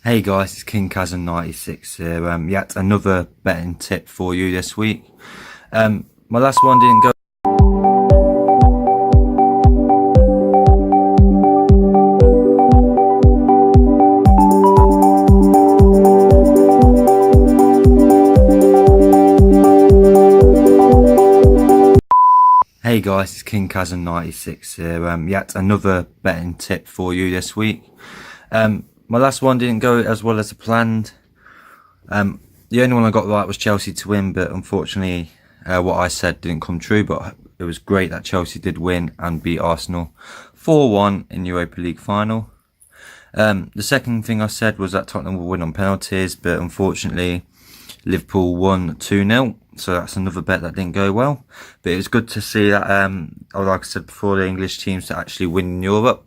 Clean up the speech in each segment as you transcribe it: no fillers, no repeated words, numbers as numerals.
Hey guys, it's King Kazan 96 here. Yet another betting tip for you this week. My last one didn't go. Hey guys, it's King Kazan 96 here. Yet another betting tip for you this week. My last one didn't go as well as planned. The only one I got right was Chelsea to win, but unfortunately, what I said didn't come true. But it was great that Chelsea did win and beat Arsenal 4-1 in Europa League final. The second thing I said was that Tottenham will win on penalties, but unfortunately, Liverpool won 2-0. So that's another bet that didn't go well. But it was good to see that, like I said before, the English teams to actually win in Europe.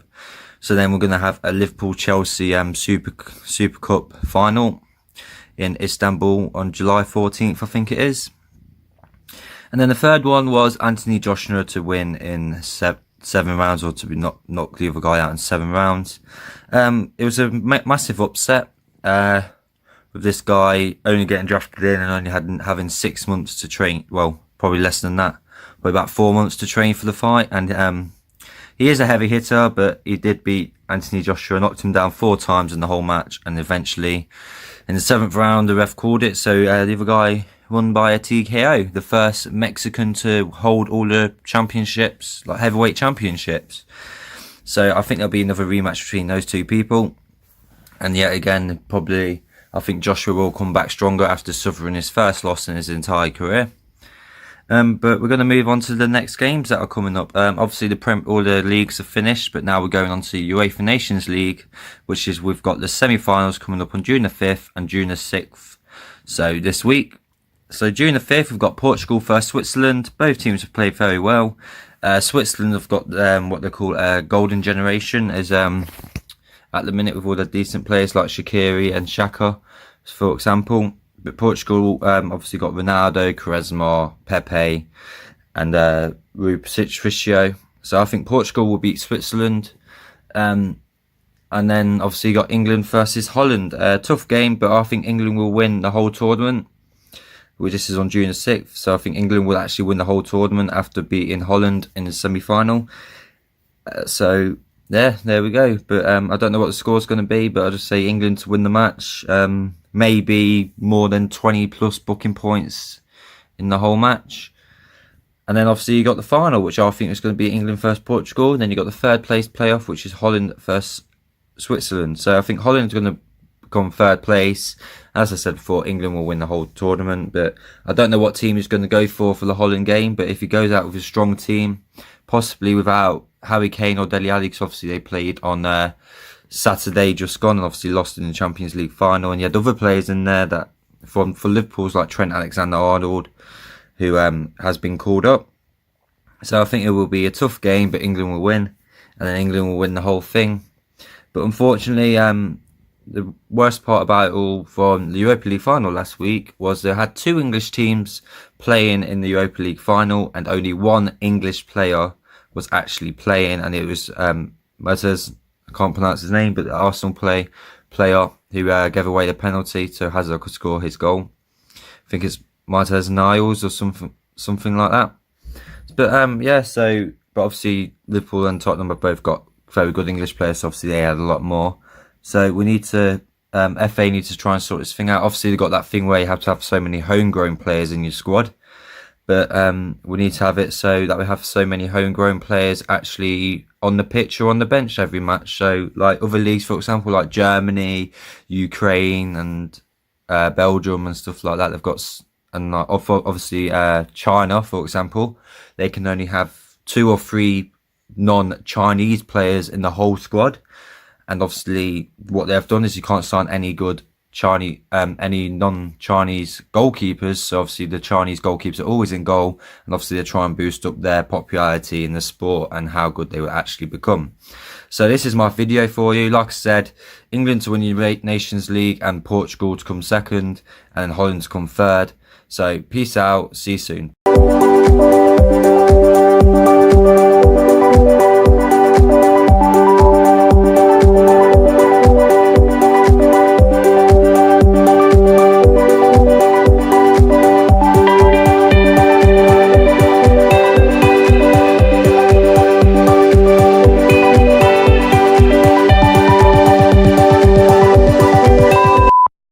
So then we're going to have a Liverpool-Chelsea Super Cup final in Istanbul on July 14th, I think it is. And then the third one was Anthony Joshua to win in seven rounds, or to be knock the other guy out in 7 rounds. It was a massive upset, with this guy only getting drafted in and only having 6 months to train. Well, probably less than that, probably about 4 months to train for the fight. And he is a heavy hitter, but he did beat Anthony Joshua, knocked him down 4 times in the whole match, and eventually in the 7th round the ref called it, so the other guy won by a TKO, the first Mexican to hold all the championships, like heavyweight championships. So I think there'll be another rematch between those two people, and yet again probably I think Joshua will come back stronger after suffering his first loss in his entire career. But we're going to move on to the next games that are coming up. Obviously, all the leagues are finished, but now we're going on to UEFA Nations League, which is we've got the semi-finals coming up on June the 5th and June the 6th. So this week, June the 5th, we've got Portugal versus Switzerland. Both teams have played very well. Switzerland have got what they call a golden generation, as at the minute with all the decent players like Shaqiri and Xhaka, for example. But Portugal obviously got Ronaldo, Quaresma, Pepe, and Rui Patricio. So I think Portugal will beat Switzerland. And then obviously you got England versus Holland. Tough game, but I think England will win the whole tournament. This is on June the 6th. So I think England will actually win the whole tournament after beating Holland in the semi-final. So there we go. But I don't know what the score's going to be, but I'll just say England to win the match. Maybe more than 20 plus booking points in the whole match. And then obviously you got the final, which I think is going to be England versus Portugal. And then you got the third place playoff, which is Holland versus Switzerland. So I think Holland's going to become third place. As I said before, England will win the whole tournament, but I don't know what team he's going to go for the Holland game. But if he goes out with a strong team, possibly without Harry Kane or Dele Alli, because obviously they played on Saturday just gone and obviously lost in the Champions League final, and you had other players in there that for Liverpool's like Trent Alexander-Arnold, who has been called up. So I think it will be a tough game, but England will win, and then England will win the whole thing. But unfortunately, the worst part about it all from the Europa League final last week was they had 2 English teams playing in the Europa League final, and only 1 English player was actually playing, and it was I can't pronounce his name, but the Arsenal player who gave away the penalty so Hazard could score his goal. I think it's Martez Niles or something like that. But but obviously Liverpool and Tottenham have both got very good English players, so obviously they had a lot more. So we need to, FA needs to try and sort this thing out. Obviously they've got that thing where you have to have so many homegrown players in your squad. But we need to have it so that we have so many homegrown players actually on the pitch or on the bench every match. So like other leagues, for example, like Germany, Ukraine and Belgium and stuff like that, they've got, and obviously China, for example, they can only have 2 or 3 non-Chinese players in the whole squad. And obviously what they've done is you can't sign any good any non-Chinese goalkeepers, so obviously the Chinese goalkeepers are always in goal, and obviously they try and boost up their popularity in the sport and how good they will actually become. So this is my video for you. Like I said, England to win the Nations League and Portugal to come second, and Holland to come third. So peace out, see you soon.